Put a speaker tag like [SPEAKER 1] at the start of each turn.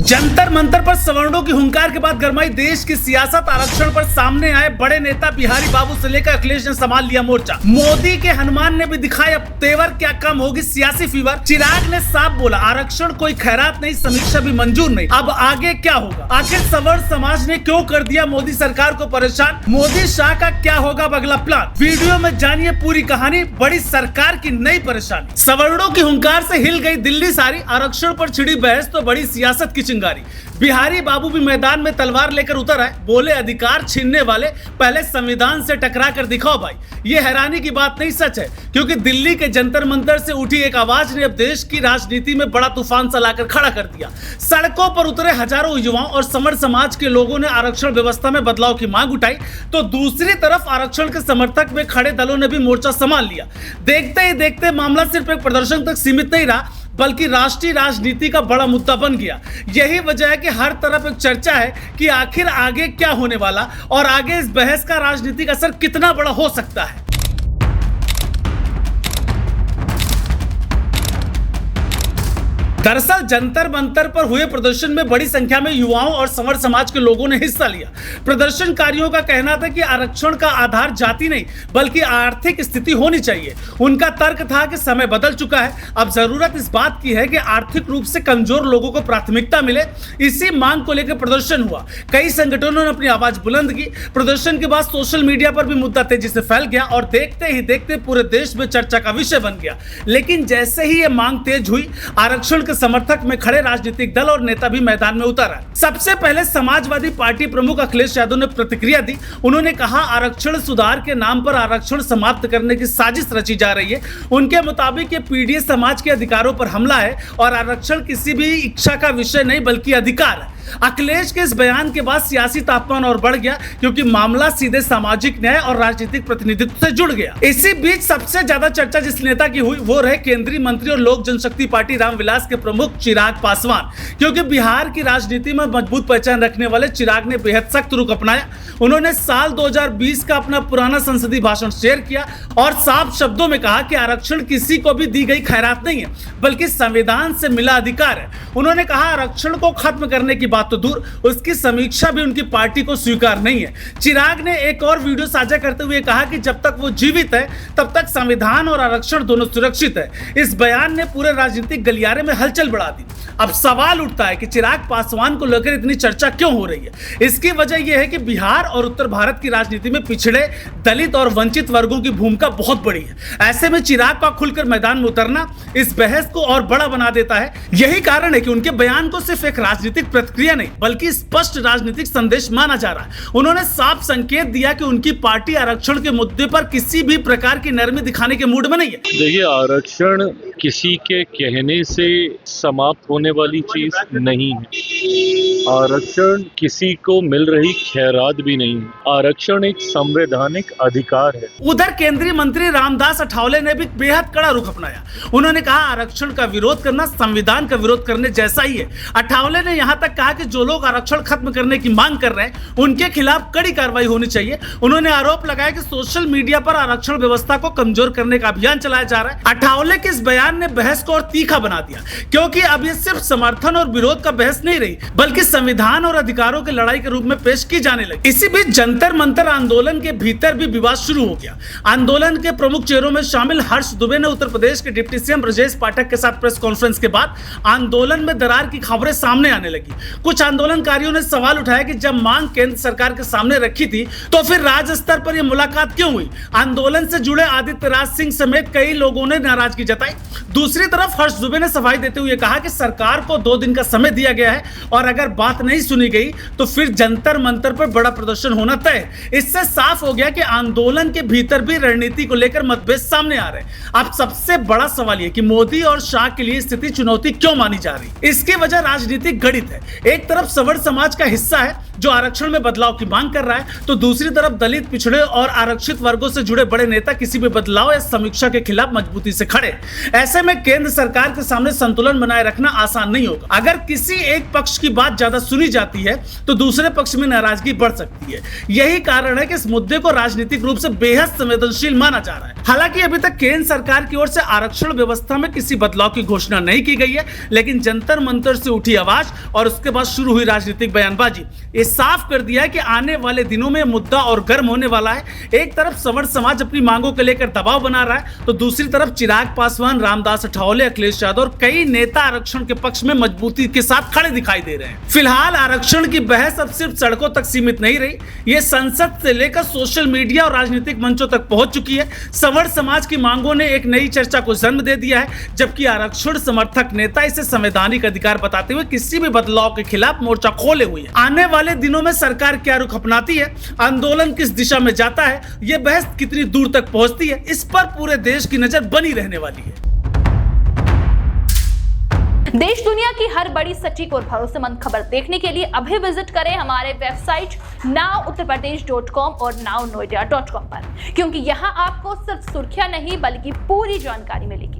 [SPEAKER 1] जंतर मंतर पर सवर्णों की हुंकार के बाद गरमाई देश की सियासत। आरक्षण पर सामने आए बड़े नेता बिहारी बाबू से लेकर अखिलेश ने संभाल लिया मोर्चा। मोदी के हनुमान ने भी दिखाया अब तेवर, क्या कम होगी सियासी फीवर। चिराग ने साफ बोला आरक्षण कोई खैरात नहीं, समीक्षा भी मंजूर नहीं। अब आगे क्या होगा? आखिर सवर्ण समाज ने क्यों कर दिया मोदी सरकार को परेशान? मोदी शाह का क्या होगा अगला प्लान? वीडियो में जानिए पूरी कहानी। बड़ी सरकार की नई परेशानी। सवर्णों की हुंकार से हिल गई दिल्ली सारी। आरक्षण पर छिड़ी बहस तो बड़ी सियासत की चिंगारी। बिहारी बाबू भी मैदान में तलवार लेकर उतर आए। बोले अधिकार छीनने वाले पहले संविधान से टकरा कर दिखाओ भाई। ये हैरानी की बात नहीं, सच है, क्योंकि दिल्ली के जंतर मंतर से उठी एक आवाज ने अब देश की राजनीति में बड़ा तूफान सा लाकर खड़ा कर दिया। सड़कों पर उतरे हजारों युवाओं और समर समाज के लोगों ने आरक्षण व्यवस्था में बदलाव की मांग उठाई, तो दूसरी तरफ आरक्षण के समर्थक में खड़े दलों ने भी मोर्चा संभाल लिया। देखते ही देखते मामला सिर्फ एक प्रदर्शन तक सीमित नहीं रहा, बल्कि राष्ट्रीय राजनीति का बड़ा मुद्दा बन गया। यही वजह है कि हर तरफ एक चर्चा है कि आखिर आगे क्या होने वाला और आगे इस बहस का राजनीतिक असर कितना बड़ा हो सकता है। दरअसल जंतर मंतर पर हुए प्रदर्शन में बड़ी संख्या में युवाओं और संवर समाज के लोगों ने हिस्सा लिया। प्रदर्शनकारियों का कहना था कि आरक्षण का आधार जाति नहीं बल्कि आर्थिक स्थिति होनी चाहिए। उनका तर्क था कि समय बदल चुका है, अब जरूरत इस बात की है कि आर्थिक रूप से कमजोर लोगों को प्राथमिकता मिले। इसी मांग को लेकर प्रदर्शन हुआ। कई संगठनों ने अपनी आवाज बुलंद की। प्रदर्शन के बाद सोशल मीडिया पर भी मुद्दा तेजी से फैल गया और देखते ही देखते पूरे देश में चर्चा का विषय बन गया। लेकिन जैसे ही ये मांग तेज हुई, आरक्षण समर्थक में खड़े राजनीतिक दल और नेता भी मैदान में उतर आए। सबसे पहले समाजवादी पार्टी प्रमुख अखिलेश यादव ने प्रतिक्रिया दी। उन्होंने कहा आरक्षण सुधार के नाम पर आरक्षण समाप्त करने की साजिश रची जा रही है। उनके मुताबिक ये पीड़ित समाज के अधिकारों पर हमला है और आरक्षण किसी भी इच्छा का विषय नहीं बल्कि अधिकार है। अखिलेश के इस बयान के बाद सियासी तापमान और बढ़ गया, क्योंकि मामला सीधे सामाजिक न्याय और राजनीतिक प्रतिनिधित्व से जुड़ गया। इसी बीच सबसे ज्यादा चर्चा जिस नेता की हुई वो रहे केंद्रीय मंत्री और लोक जनशक्ति पार्टी रामविलास के प्रमुख चिराग पासवान। क्योंकि बिहार की राजनीति में मजबूत पहचान रखने वाले चिराग ने बेहद सख्त रुख अपनाया। उन्होंने साल 2020 का अपना पुराना संसदीय भाषण शेयर किया और साफ शब्दों में कहा कि आरक्षण किसी को भी दी गई खैरात नहीं है बल्कि संविधान से मिला अधिकार है। उन्होंने कहा आरक्षण को खत्म करने की बात तो दूर, उसकी समीक्षा भी उनकी पार्टी को स्वीकार नहीं है। चिराग ने एक और वीडियो साझा करते हुए कहा कि जब तक वो जीवित है तब तक संविधान और आरक्षण दोनों सुरक्षित है। इस बयान ने पूरे राजनीतिक गलियारे में हलचल बढ़ा दी। अब सवाल उठता है कि चिराग पासवान को लेकर इतनी चर्चा क्यों हो रही है? इसकी वजह यह है कि बिहार और उत्तर भारत की राजनीति में पिछड़े, दलित और वंचित वर्गों की भूमिका बहुत बड़ी है। ऐसे में चिराग का खुलकर मैदान में उतरना इस बहस को और बड़ा बना देता है। यही कारण है कि उनके बयान को सिर्फ एक राजनीतिक प्रतिक्रिया नहीं बल्कि स्पष्ट राजनीतिक संदेश माना जा रहा है। उन्होंने साफ संकेत दिया कि उनकी पार्टी आरक्षण के मुद्दे पर किसी भी प्रकार की नरमी दिखाने के मूड में नहीं है।
[SPEAKER 2] देखिए, आरक्षण किसी के कहने से समाप्त होने वाली चीज नहीं है। आरक्षण किसी को मिल रही खैरात भी नहीं है। आरक्षण एक संवैधानिक अधिकार है।
[SPEAKER 1] उधर केंद्रीय मंत्री रामदास अठावले ने भी बेहद कड़ा रुख अपनाया। उन्होंने कहा आरक्षण का विरोध करना संविधान का विरोध करने जैसा ही है। अठावले ने यहां तक कहा कि जो लोग आरक्षण खत्म करने की मांग कर रहे हैं उनके खिलाफ कड़ी कार्रवाई होनी चाहिए। उन्होंने आरोप लगाया कि सोशल मीडिया पर आरक्षण व्यवस्था को कमजोर करने का अभियान चलाया जा रहा है। अठावले के इस बयान ने बहस को और तीखा बना दिया, क्योंकि अब ये सिर्फ समर्थन और विरोध का बहस नहीं रही बल्कि संविधान और अधिकारों की लड़ाई के रूप में पेश की जाने लगी। इसी बीच जंतर मंतर आंदोलन के भीतर भी विवाद शुरू हो गया। आंदोलन के प्रमुख चेहरों में शामिल हर्ष दुबे ने उत्तर प्रदेश के डिप्टी सीएम ब्रजेश पाठक के साथ प्रेस कॉन्फ्रेंस के बाद आंदोलन में दरार की खबरें सामने आने लगी। कुछ आंदोलनकारियों ने सवाल उठाया कि जब मांग केंद्र सरकार के सामने रखी थी तो फिर राज्य स्तर पर यह मुलाकात क्यों हुई? आंदोलन से जुड़े आदित्य राज सिंह समेत कई लोगों ने नाराजगी जताई। दूसरी तरफ हर्ष दुबे ने सफाई देते हुए कहा कि सरकार को 2 दिन का समय दिया गया है और अगर बात नहीं सुनी गई तो फिर जंतर मंतर पर बड़ा प्रदर्शन होना तय है। इससे साफ हो गया कि आंदोलन के भीतर भी रणनीति को लेकर मतभेद सामने आ रहे हैं। अब सबसे बड़ा सवाल यह कि मोदी और शाह के लिए स्थिति चुनौती क्यों मानी जा रही? इसकी वजह राजनीतिक गणित है। एक तरफ सवर्ण समाज का हिस्सा है जो आरक्षण में बदलाव की मांग कर रहा है, तो दूसरी तरफ दलित, पिछड़े और आरक्षित वर्गों से जुड़े बड़े नेता किसी भी बदलाव या समीक्षा के खिलाफ मजबूती से खड़े। ऐसे में केंद्र सरकार के सामने संतुलन बनाए रखना आसान नहीं होगा। अगर किसी एक पक्ष की बात ज्यादा ज्यादा सुनी जाती है तो दूसरे पक्ष में नाराजगी बढ़ सकती है। यही कारण है कि इस मुद्दे को राजनीतिक रूप से बेहद संवेदनशील माना जा रहा है। हालांकि अभी तक केंद्र सरकार की ओर से आरक्षण व्यवस्था में किसी बदलाव की घोषणा नहीं की गई है, लेकिन जंतर मंतर से उठी आवाज और उसके बाद शुरू हुई राजनीतिक बयानबाजी ये साफ कर दिया है कि आने वाले दिनों में मुद्दा और गर्म होने वाला है। एक तरफ सवर्ण समाज अपनी मांगों को लेकर दबाव बना रहा है तो दूसरी तरफ चिराग पासवान, रामदास अठावले, अखिलेश यादव और कई नेता आरक्षण के पक्ष में मजबूती के साथ खड़े दिखाई दे रहे हैं। फिलहाल आरक्षण की बहस अब सिर्फ सड़कों तक सीमित नहीं रही, ये संसद से लेकर सोशल मीडिया और राजनीतिक मंचों तक पहुंच चुकी है। सवर्ण समाज की मांगों ने एक नई चर्चा को जन्म दे दिया है, जबकि आरक्षण समर्थक नेता इसे संवैधानिक अधिकार बताते हुए किसी भी बदलाव के खिलाफ मोर्चा खोले हुए हैं। आने वाले दिनों में सरकार क्या रुख अपनाती है, आंदोलन किस दिशा में जाता है, यह बहस कितनी दूर तक पहुंचती है, इस पर पूरे देश की नजर बनी रहने वाली है।
[SPEAKER 3] देश दुनिया की हर बड़ी सटीक और भरोसेमंद खबर देखने के लिए अभी विजिट करें हमारे वेबसाइट nowuttarpradesh.com और nownoida.com पर, क्योंकि यहाँ आपको सिर्फ सुर्खियां नहीं बल्कि पूरी जानकारी मिलेगी।